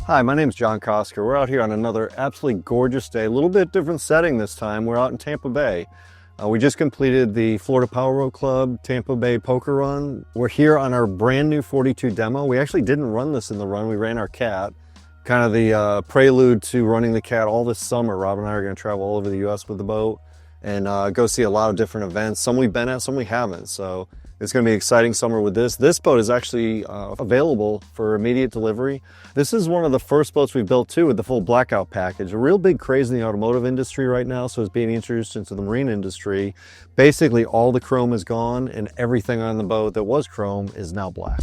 Hi, my name is John Kosker. We're out here on another absolutely gorgeous day. A little bit different setting this time. We're out in Tampa Bay. We just completed the Florida Powerboat Club Tampa Bay Poker Run. We're here on our brand new 42 demo. We actually didn't run this in the run. We ran our Cat. Kind of the prelude to running the Cat all this summer. Rob and I are going to travel all over the U.S. with the boat and go see a lot of different events. Some we've been at, some we haven't. So it's going to be an exciting summer with this. This boat is actually available for immediate delivery. This is one of the first boats we've built too with the full Blackout package. A real big craze in the automotive industry right now, so it's being introduced into the marine industry. Basically all the chrome is gone and everything on the boat that was chrome is now black.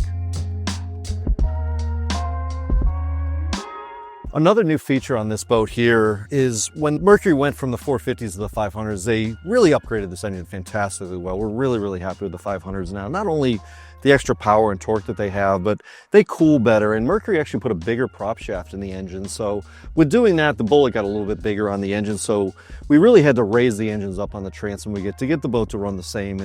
Another new feature on this boat here is when Mercury went from the 450s to the 500s, they really upgraded this engine fantastically well. We're really happy with the 500s now. Not only the extra power and torque that they have, but they cool better. And Mercury actually put a bigger prop shaft in the engine. So with doing that, the bullet got a little bit bigger on the engine. So we really had to raise the engines up on the transom to get the boat to run the same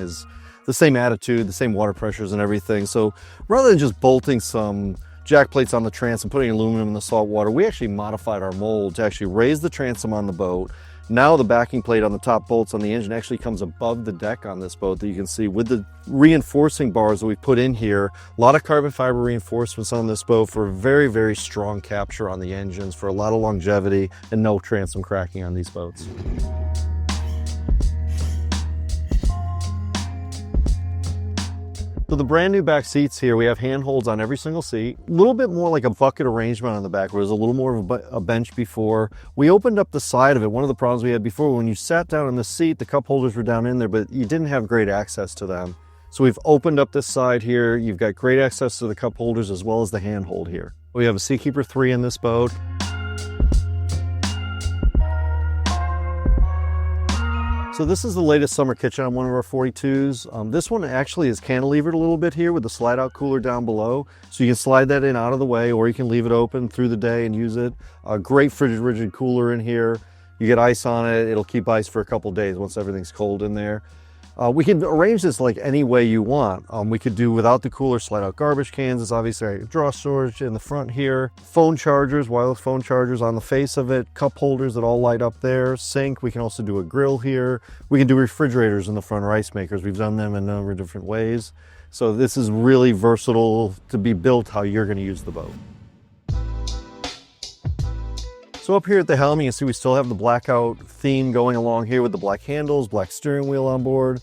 attitude, the same water pressures and everything. So rather than just bolting some jack plates on the transom, putting aluminum in the salt water, we actually modified our mold to actually raise the transom on the boat. Now the backing plate on the top bolts on the engine actually comes above the deck on this boat that you can see with the reinforcing bars that we put in here. A lot of carbon fiber reinforcements on this boat for very strong capture on the engines, for a lot of longevity and no transom cracking on these boats. So the brand new back seats here, we have handholds on every single seat. A little bit more like a bucket arrangement on the back, where there's a little more of a bench before. We opened up the side of it. One of the problems we had before, when you sat down in the seat, the cup holders were down in there, but you didn't have great access to them. So we've opened up this side here. You've got great access to the cup holders as well as the handhold here. We have a Seakeeper 3 in this boat. So this is the latest summer kitchen on one of our 42s. This one actually is cantilevered a little bit here with the slide out cooler down below. So you can slide that in out of the way, or you can leave it open through the day and use it. A great frigid rigid cooler in here. You get ice on it, it'll keep ice for a couple days once everything's cold in there. We can arrange this like any way you want. We could do without the cooler, slide out garbage cans. It's obviously draw storage in the front here. Phone chargers, wireless phone chargers on the face of it. Cup holders that all light up there. Sink, we can also do a grill here. We can do refrigerators in the front or ice makers. We've done them in a number of different ways. So this is really versatile to be built how you're gonna use the boat. So up here at the helm, you can see we still have the Blackout theme going along here with the black handles, black steering wheel on board.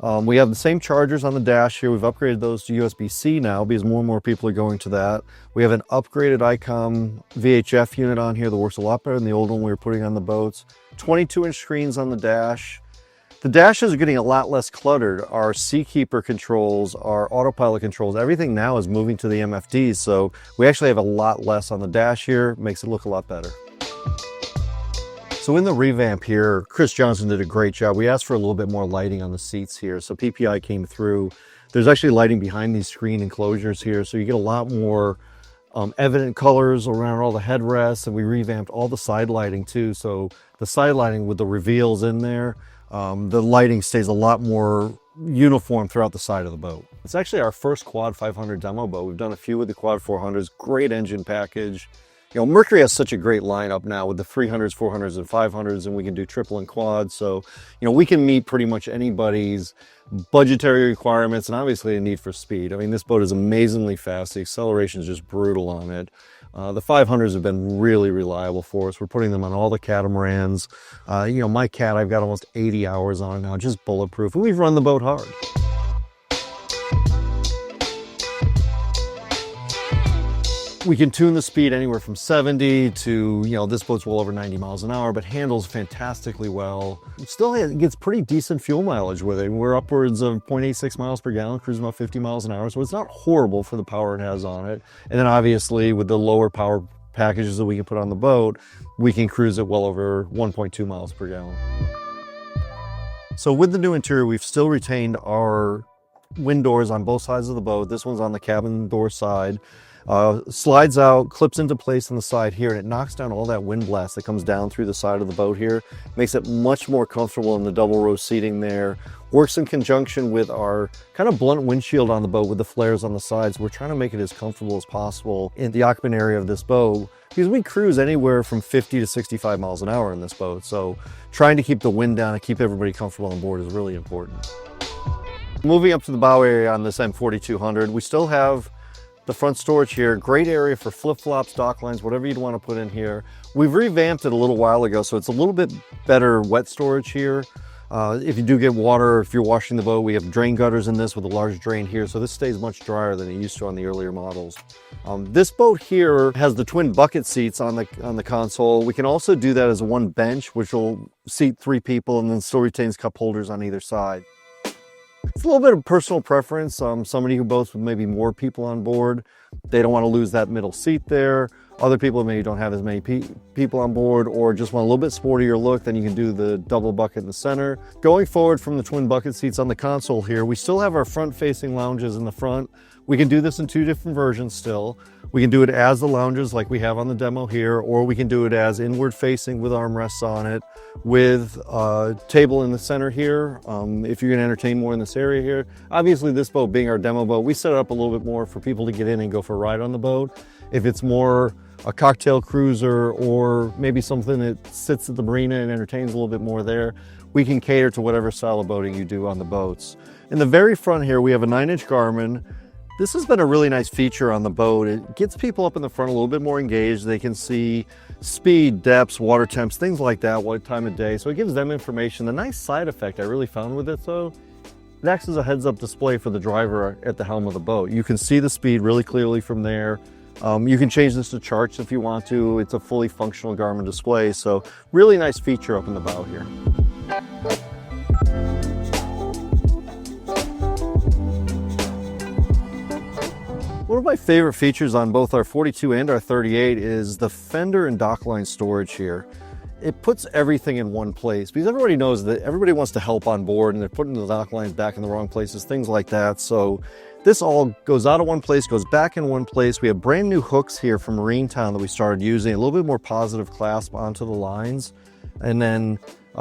We have the same chargers on the dash here. We've upgraded those to USB-C now because more and more people are going to that. We have an upgraded ICOM VHF unit on here that works a lot better than the old one we were putting on the boats. 22-inch screens on the dash. The dashes are getting a lot less cluttered. Our Seakeeper controls, our autopilot controls, everything now is moving to the MFDs. So we actually have a lot less on the dash here. Makes it look a lot better. So in the revamp here, Chris Johnson did a great job. We asked for a little bit more lighting on the seats here. So PPI came through. There's actually lighting behind these screen enclosures here. So you get a lot more evident colors around all the headrests, and we revamped all the side lighting too. So the side lighting with the reveals in there, the lighting stays a lot more uniform throughout the side of the boat. It's actually our first Quad 500 demo boat. We've done a few with the Quad 400s, great engine package. You know, Mercury has such a great lineup now with the 300s, 400s, and 500s, and we can do triple and quad. So, you know, we can meet pretty much anybody's budgetary requirements and obviously a need for speed. I mean, this boat is amazingly fast. The acceleration is just brutal on it. The 500s have been really reliable for us. We're putting them on all the catamarans. You know, my Cat, I've got almost 80 hours on it now, just bulletproof. And we've run the boat hard. We can tune the speed anywhere from 70 to, you know, this boat's well over 90 miles an hour, but handles fantastically well. It still gets pretty decent fuel mileage with it. We're upwards of 0.86 miles per gallon, cruising about 50 miles an hour. So it's not horrible for the power it has on it. And then obviously with the lower power packages that we can put on the boat, we can cruise it well over 1.2 miles per gallon. So with the new interior, we've still retained our wind doors on both sides of the boat. This one's on the cabin door side. Slides out, clips into place on the side here, and it knocks down all that wind blast that comes down through the side of the boat here. Makes it much more comfortable in the double row seating there. Works in conjunction with our kind of blunt windshield on the boat with the flares on the sides. We're trying to make it as comfortable as possible in the occupant area of this boat, because we cruise anywhere from 50 to 65 miles an hour in this boat. So trying to keep the wind down and keep everybody comfortable on board is really important. Moving up to the bow area on this M4200, we still have the front storage here. Great area for flip-flops, dock lines, whatever you'd want to put in here. We've revamped it a little while ago, so it's a little bit better wet storage here. If you do get water, if you're washing the boat, we have drain gutters in this with a large drain here, so this stays much drier than it used to on the earlier models. This boat here has the twin bucket seats on the console. We can also do that as one bench, which will seat 3 people and then still retains cup holders on either side. It's a little bit of personal preference. Somebody who boats with maybe more people on board, they don't want to lose that middle seat there. Other people maybe don't have as many people on board or just want a little bit sportier look, then you can do the double bucket in the center. Going forward from the twin bucket seats on the console here, we still have our front-facing lounges in the front. We can do this in 2 different versions still. We can do it as the lounges like we have on the demo here, or we can do it as inward facing with armrests on it, with a table in the center here, if you're gonna entertain more in this area here. Obviously this boat being our demo boat, we set it up a little bit more for people to get in and go for a ride on the boat. If it's more a cocktail cruiser or maybe something that sits at the marina and entertains a little bit more there, we can cater to whatever style of boating you do on the boats. In the very front here, we have a 9-inch Garmin. This has been a really nice feature on the boat. It gets people up in the front a little bit more engaged. They can see speed, depths, water temps, things like that, what time of day. So it gives them information. The nice side effect I really found with it though, it acts as a heads-up display for the driver at the helm of the boat. You can see the speed really clearly from there. You can change this to charts if you want to. It's a fully functional Garmin display, so really nice feature up in the bow here. One of my favorite features on both our 42 and our 38 is the fender and dock line storage here. It puts everything in one place because everybody knows that everybody wants to help on board and they're putting the dock lines back in the wrong places, things like that. So this all goes out of one place, goes back in one place. We have brand new hooks here from Marine Town that we started using, a little bit more positive clasp onto the lines. And then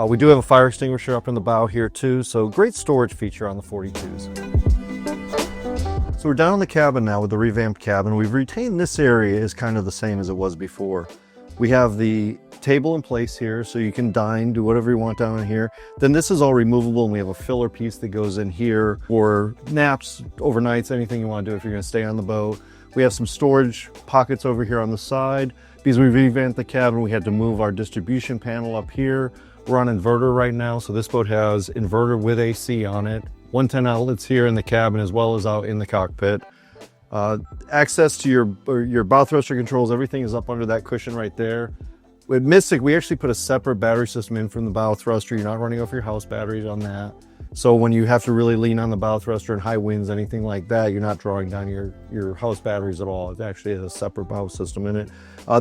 we do have a fire extinguisher up in the bow here too. So great storage feature on the 42s. So we're down in the cabin now with the revamped cabin. We've retained this area as kind of the same as it was before. We have the table in place here so you can dine, do whatever you want down in here. Then this is all removable and we have a filler piece that goes in here for naps, overnights, anything you want to do if you're going to stay on the boat. We have some storage pockets over here on the side. Because we revamped the cabin, we had to move our distribution panel up here. We're on inverter right now, so this boat has inverter with AC on it. 110 outlets here in the cabin as well as out in the cockpit. Access to your bow thruster controls, everything is up under that cushion right there. With Mystic, we actually put a separate battery system in from the bow thruster. You're not running off your house batteries on that. So when you have to really lean on the bow thruster in high winds, anything like that, you're not drawing down your house batteries at all. It actually has a separate bow system in it.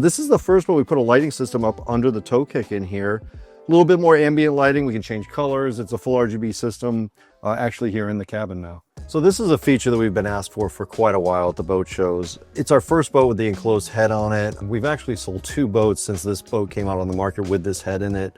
This is the first one we put a lighting system up under the toe kick in here. A little bit more ambient lighting, we can change colors. It's a full RGB system actually here in the cabin now. So this is a feature that we've been asked for quite a while at the boat shows. It's our first boat with the enclosed head on it. We've actually sold 2 boats since this boat came out on the market with this head in it.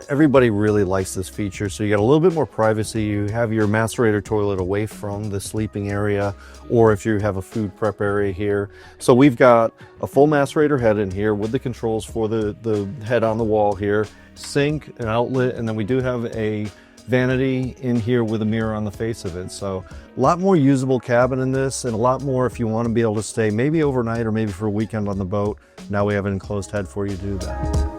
Everybody really likes this feature. So you got a little bit more privacy. You have your macerator toilet away from the sleeping area, or if you have a food prep area here. So we've got a full macerator head in here with the controls for the head on the wall here, sink, an outlet, and then we do have a vanity in here with a mirror on the face of it. So a lot more usable cabin in this, and a lot more if you want to be able to stay maybe overnight or maybe for a weekend on the boat. Now we have an enclosed head for you to do that.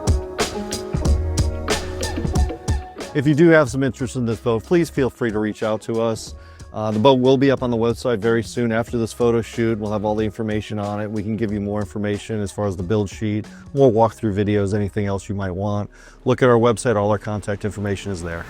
If you do have some interest in this boat, please feel free to reach out to us. The boat will be up on the website very soon after this photo shoot. We'll have all the information on it. We can give you more information as far as the build sheet, more walkthrough videos, anything else you might want. Look at our website, all our contact information is there.